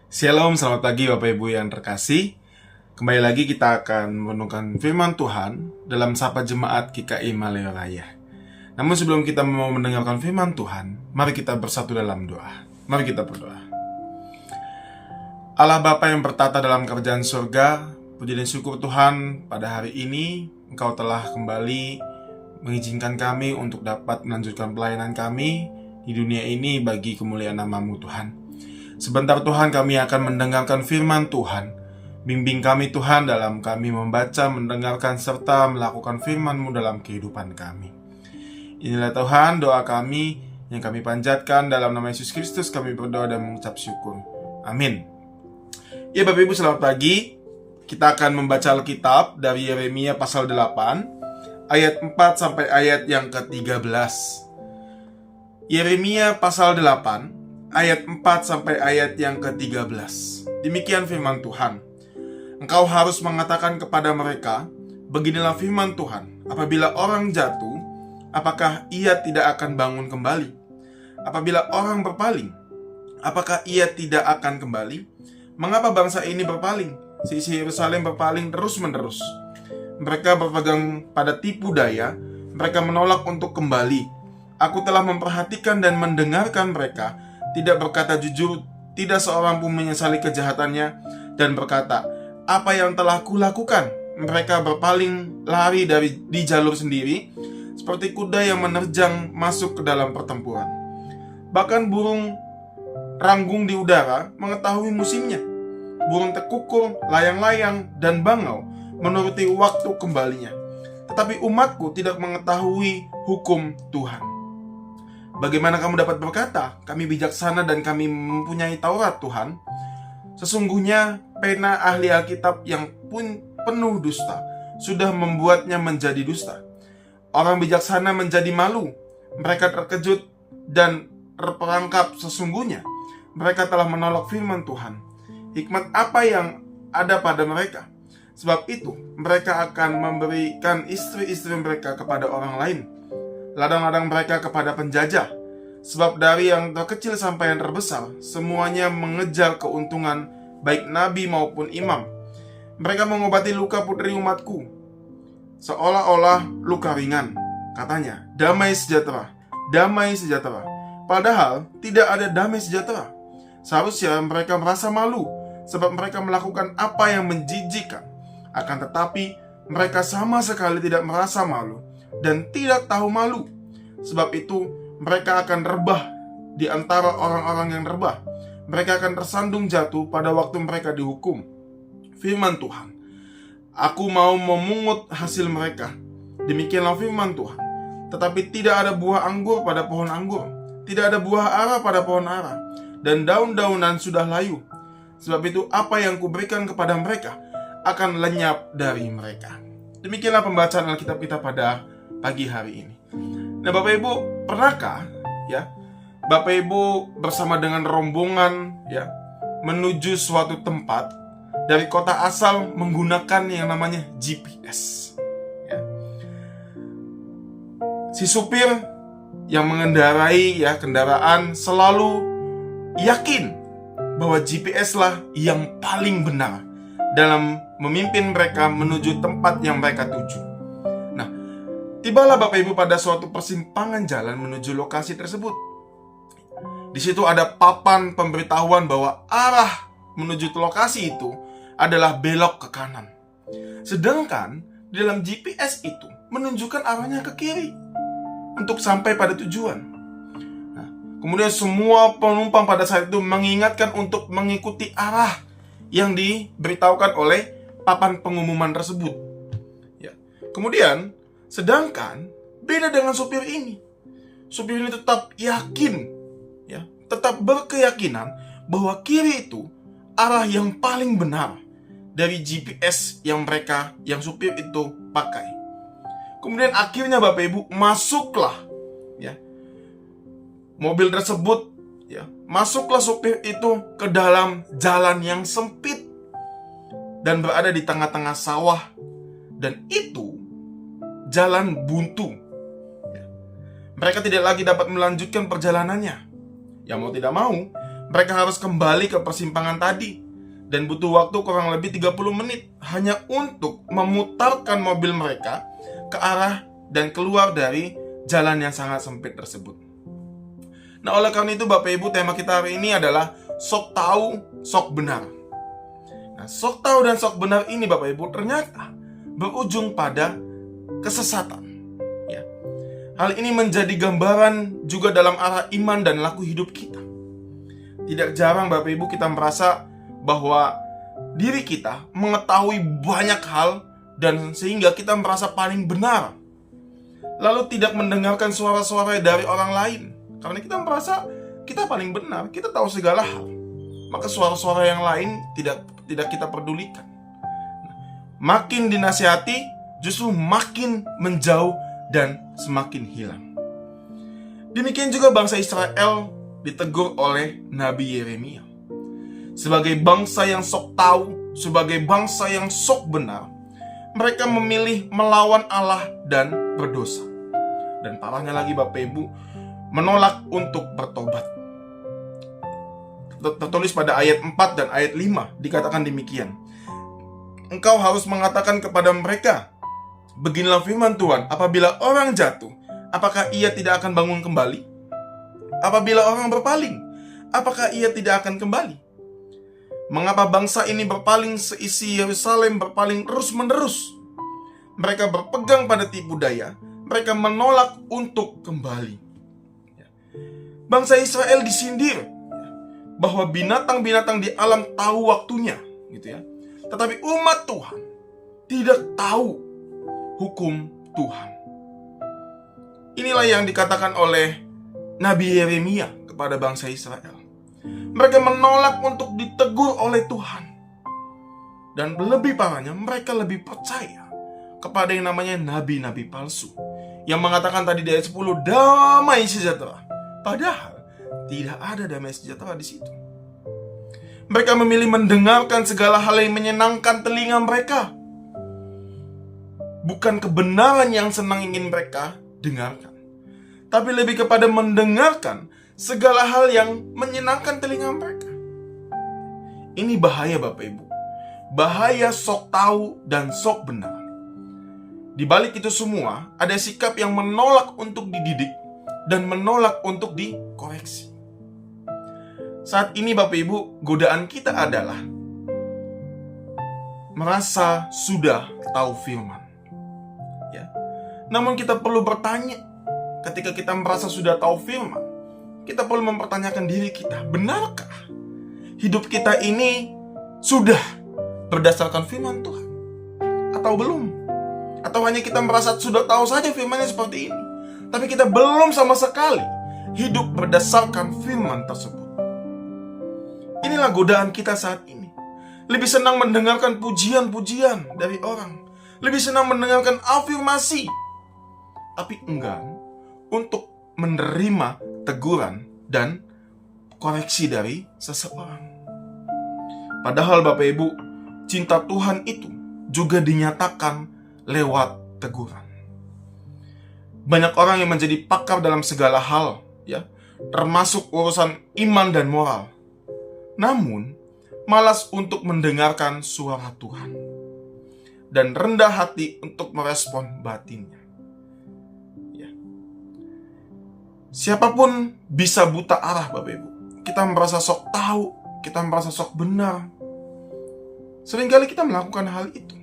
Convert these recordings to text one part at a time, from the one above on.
Shalom, selamat pagi Bapak Ibu yang terkasih. Kembali lagi kita akan merenungkan firman Tuhan dalam Sapa Jemaat GKI Maleo Raya. Namun sebelum kita mau mendengarkan firman Tuhan, mari kita bersatu dalam doa. Mari kita berdoa. Allah Bapa yang bertata dalam kerajaan surga, puji dan syukur Tuhan, pada hari ini Engkau telah kembali mengizinkan kami untuk dapat melanjutkan pelayanan kami di dunia ini bagi kemuliaan nama-Mu Tuhan. Sebentar Tuhan, kami akan mendengarkan firman Tuhan. Bimbing kami Tuhan dalam kami membaca, mendengarkan, serta melakukan firman-Mu dalam kehidupan kami. Inilah Tuhan doa kami yang kami panjatkan dalam nama Yesus Kristus. Kami berdoa dan mengucap syukur. Amin. Ya Bapak Ibu, selamat pagi. Kita akan membaca Alkitab dari Yeremia pasal 8 ayat 4 sampai ayat yang ke-13. Yeremia pasal 8 ayat 4 sampai ayat yang ke-13. Demikian firman Tuhan. Engkau harus mengatakan kepada mereka, beginilah firman Tuhan, apabila orang jatuh, apakah ia tidak akan bangun kembali? Apabila orang berpaling, apakah ia tidak akan kembali? Mengapa bangsa ini berpaling? Seisi Yerusalem berpaling terus-menerus. Mereka berpegang pada tipu daya, mereka menolak untuk kembali. Aku telah memperhatikan dan mendengarkan mereka, tidak berkata jujur, tidak seorang pun menyesali kejahatannya, dan berkata, apa yang telah kulakukan? Mereka berpaling lari di jalur sendiri, seperti kuda yang menerjang masuk ke dalam pertempuran. Bahkan burung ranggung di udara mengetahui musimnya. Burung tekukur, layang-layang, dan bangau menuruti waktu kembalinya. Tetapi umatku tidak mengetahui hukum Tuhan. Bagaimana kamu dapat berkata, kami bijaksana dan kami mempunyai Taurat Tuhan? Sesungguhnya pena ahli Alkitab yang pun penuh dusta sudah membuatnya menjadi dusta. Orang bijaksana menjadi malu. Mereka terkejut dan terperangkap sesungguhnya. Mereka telah menolak firman Tuhan. Hikmat apa yang ada pada mereka? Sebab itu mereka akan memberikan istri-istri mereka kepada orang lain, ladang-ladang mereka kepada penjajah. Sebab dari yang terkecil sampai yang terbesar, semuanya mengejar keuntungan, baik nabi maupun imam. Mereka mengobati luka putri umatku, seolah-olah luka ringan. Katanya, damai sejahtera, damai sejahtera. Padahal tidak ada damai sejahtera. Seharusnya mereka merasa malu, sebab mereka melakukan apa yang menjijikkan. Akan tetapi, mereka sama sekali tidak merasa malu dan tidak tahu malu. Sebab itu mereka akan rebah di antara orang-orang yang rebah. Mereka akan tersandung jatuh pada waktu mereka dihukum. Firman Tuhan, aku mau memungut hasil mereka. Demikianlah firman Tuhan. Tetapi tidak ada buah anggur pada pohon anggur, tidak ada buah ara pada pohon ara, dan daun-daunan sudah layu. Sebab itu apa yang kuberikan kepada mereka akan lenyap dari mereka. Demikianlah pembacaan Alkitab kita pada pagi hari ini. Nah Bapak Ibu, pernahkah ya Bapak Ibu bersama dengan rombongan ya menuju suatu tempat dari kota asal menggunakan yang namanya GPS ya. Si supir yang mengendarai ya kendaraan selalu yakin bahwa GPS lah yang paling benar dalam memimpin mereka menuju tempat yang mereka tuju. Nah, tibalah Bapak Ibu pada suatu persimpangan jalan menuju lokasi tersebut. Di situ ada papan pemberitahuan bahwa arah menuju ke lokasi itu adalah belok ke kanan. Sedangkan di dalam GPS itu menunjukkan arahnya ke kiri untuk sampai pada tujuan. Nah, kemudian semua penumpang pada saat itu mengingatkan untuk mengikuti arah yang diberitahukan oleh papan pengumuman tersebut. Ya. Kemudian, sedangkan beda dengan supir ini. Supir ini tetap yakin, ya, tetap berkeyakinan bahwa kiri itu arah yang paling benar dari GPS yang supir itu pakai. Kemudian akhirnya Bapak Ibu masuklah, ya, mobil tersebut, ya, masuklah supir itu ke dalam jalan yang sempit dan berada di tengah-tengah sawah, dan itu jalan buntu. Mereka tidak lagi dapat melanjutkan perjalanannya. Ya mau tidak mau, Mereka harus kembali ke persimpangan tadi dan butuh waktu kurang lebih 30 menit hanya untuk memutarkan mobil mereka ke arah dan keluar dari jalan yang sangat sempit tersebut. Nah, oleh karena itu Bapak Ibu, tema kita hari ini adalah sok tahu, sok benar. Nah, sok tahu dan sok benar ini Bapak Ibu ternyata berujung pada kesesatan. Ya. Hal ini menjadi gambaran juga dalam arah iman dan laku hidup kita. Tidak jarang Bapak Ibu kita merasa bahwa diri kita mengetahui banyak hal dan sehingga kita merasa paling benar. Lalu tidak mendengarkan suara-suara dari orang lain. Karena kita merasa kita paling benar, kita tahu segala hal. Maka suara-suara yang lain tidak kita pedulikan. Makin dinasihati, justru makin menjauh dan semakin hilang. Demikian juga bangsa Israel ditegur oleh Nabi Yeremia. Sebagai bangsa yang sok tahu, sebagai bangsa yang sok benar, mereka memilih melawan Allah dan berdosa. Dan parahnya lagi Bapak Ibu, menolak untuk bertobat. Tertulis pada ayat 4 dan ayat 5 dikatakan demikian. Engkau harus mengatakan kepada mereka, beginilah firman Tuhan, apabila orang jatuh, apakah ia tidak akan bangun kembali? Apabila orang berpaling, apakah ia tidak akan kembali? Mengapa bangsa ini berpaling seisi Yerusalem berpaling terus-menerus? Mereka berpegang pada tipu daya, mereka menolak untuk kembali. Bangsa Israel disindir bahwa binatang-binatang di alam tahu waktunya, gitu ya. Tetapi umat Tuhan tidak tahu hukum Tuhan. Inilah yang dikatakan oleh Nabi Yeremia kepada bangsa Israel. Mereka menolak untuk ditegur oleh Tuhan. Dan lebih parahnya, mereka lebih percaya kepada yang namanya nabi-nabi palsu yang mengatakan tadi di ayat 10, damai sejahtera. Padahal tidak ada damai sejahtera di situ. Mereka memilih mendengarkan segala hal yang menyenangkan telinga mereka, bukan kebenaran yang senang ingin mereka dengarkan, tapi lebih kepada mendengarkan segala hal yang menyenangkan telinga mereka. Ini bahaya Bapak Ibu. Bahaya sok tahu dan sok benar. Di balik itu semua, ada sikap yang menolak untuk dididik dan menolak untuk dikoreksi. Saat ini Bapak Ibu, godaan kita adalah merasa sudah tahu firman. Ya. Namun kita perlu bertanya, ketika kita merasa sudah tahu firman, kita perlu mempertanyakan diri kita, benarkah hidup kita ini sudah berdasarkan firman Tuhan? Atau belum? Atau hanya kita merasa sudah tahu saja firmannya seperti ini, tapi kita belum sama sekali hidup berdasarkan firman tersebut. Inilah godaan kita saat ini. Lebih senang mendengarkan pujian-pujian dari orang, lebih senang mendengarkan afirmasi, tapi enggan untuk menerima teguran dan koreksi dari seseorang. Padahal Bapak Ibu, cinta Tuhan itu juga dinyatakan lewat teguran. Banyak orang yang menjadi pakar dalam segala hal, ya, termasuk urusan iman dan moral, namun malas untuk mendengarkan suara Tuhan dan rendah hati untuk merespon batinnya. Ya. Siapapun bisa buta arah Bapak Ibu. Kita merasa sok tahu, kita merasa sok benar. Seringkali kita melakukan hal itu.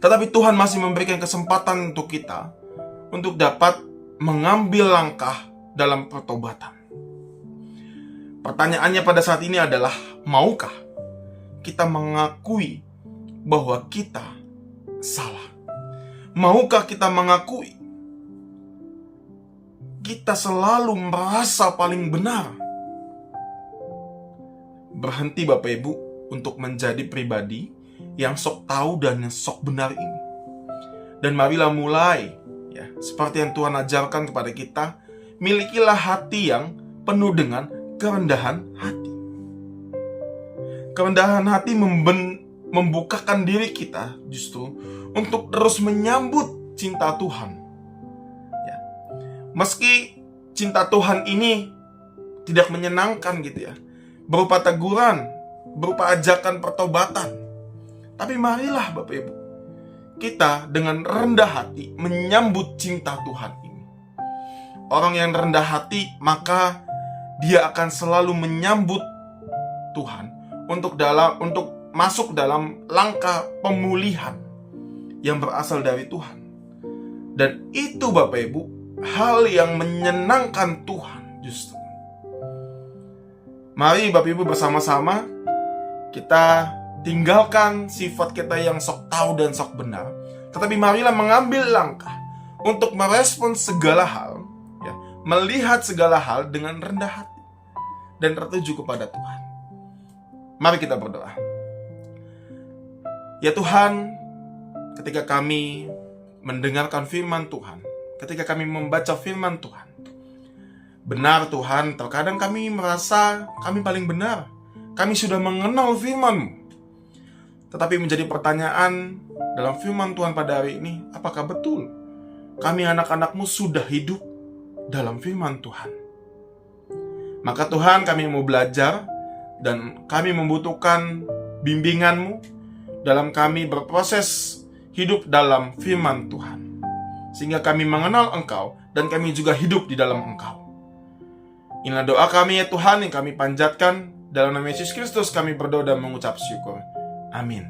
Tetapi Tuhan masih memberikan kesempatan untuk kita untuk dapat mengambil langkah dalam pertobatan. Pertanyaannya pada saat ini adalah, maukah kita mengakui bahwa kita salah? Maukah kita mengakui kita selalu merasa paling benar? Berhenti Bapak Ibu untuk menjadi pribadi yang sok tahu dan yang sok benar ini. Dan marilah mulai, ya, seperti yang Tuhan ajarkan kepada kita, milikilah hati yang penuh dengan kerendahan hati. Kerendahan hati membukakan diri kita justru untuk terus menyambut cinta Tuhan. Ya. Meski cinta Tuhan ini tidak menyenangkan gitu ya, berupa teguran, berupa ajakan pertobatan. Tapi marilah Bapak Ibu, kita dengan rendah hati menyambut cinta Tuhan ini. Orang yang rendah hati, maka dia akan selalu menyambut Tuhan untuk masuk dalam langkah pemulihan yang berasal dari Tuhan. Dan itu Bapak Ibu, hal yang menyenangkan Tuhan justru. Mari Bapak Ibu bersama-sama kita tinggalkan sifat kita yang sok tahu dan sok benar, tetapi marilah mengambil langkah untuk merespons segala hal, ya, melihat segala hal dengan rendah hati dan tertuju kepada Tuhan. Mari kita berdoa. Ya Tuhan, ketika kami mendengarkan firman Tuhan, ketika kami membaca firman Tuhan, benar Tuhan, terkadang kami merasa kami paling benar, kami sudah mengenal firman-Mu. Tetapi menjadi pertanyaan dalam firman Tuhan pada hari ini, apakah betul kami anak-anak-Mu sudah hidup dalam firman Tuhan? Maka Tuhan, kami mau belajar dan kami membutuhkan bimbingan-Mu dalam kami berproses hidup dalam firman Tuhan, sehingga kami mengenal Engkau dan kami juga hidup di dalam Engkau. Inilah doa kami ya Tuhan yang kami panjatkan. Dalam nama Yesus Kristus kami berdoa dan mengucap syukur. Amin.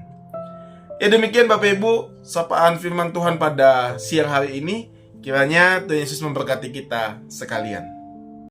Ya demikian Bapak Ibu, sapaan firman Tuhan pada siang hari ini. Kiranya Tuhan Yesus memberkati kita sekalian.